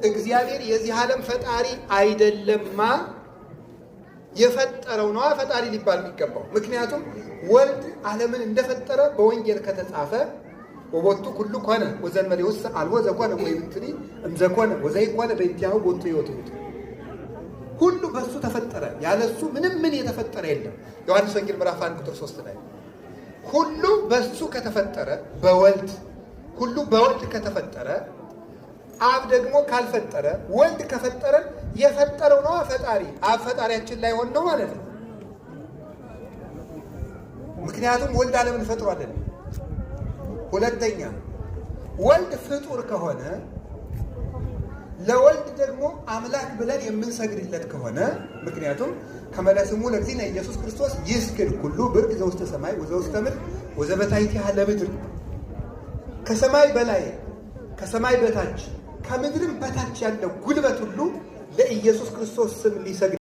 እግዚአብሔር የዚህ ዓለም ፈጣሪ አይደለማ የፈጠረው ነው ፈጣሪ ሊባል የሚገባው። ምክንያቱም ወልድ ዓለምን እንደፈጠረ በወንጌል ከተጻፈ ወቦቱ ኩሉ ኮነ ወዘንመሪውስ አልቦ ዘኮነ ወይብትኒ እምዘኮነ ወዘይኮነ በእንቲአሁ ቦቱ ይወጡት ሁሉ በሱ ተፈጠረ፣ ያለሱ ምንም ምን የተፈጠረ የለም። ዮሐንስ ወንጌል ምዕራፍ 1 ቁጥር 3 ላይ ሁሉ በሱ ከተፈጠረ በወልድ ሁሉ በወልድ ከተፈጠረ አብ ደግሞ ካልፈጠረ ወልድ ከፈጠረ የፈጠረው ነው ፈጣሪ። አብ ፈጣሪያችን ላይ ሆኖ ነው ማለት ነው። ምክንያቱም ወልድ ዓለምን ፈጥሯል። ሁለተኛ ወልድ ፍጡር ከሆነ ለወልድ ደግሞ አምላክ ብለን የምንሰግድለት ከሆነ ምክንያቱም ከመለስሙ ለግዚእነ ኢየሱስ ክርስቶስ ይስግድ ኩሉ ብርቅ ዘውስተ ሰማይ ወዘውስተ ምድር ወዘበታሕቲሃ ለምድር ከሰማይ በላይ ከሰማይ በታች ከምድርም በታች ያለው ጉልበት ሁሉ ለኢየሱስ ክርስቶስ ስም ሊሰግድ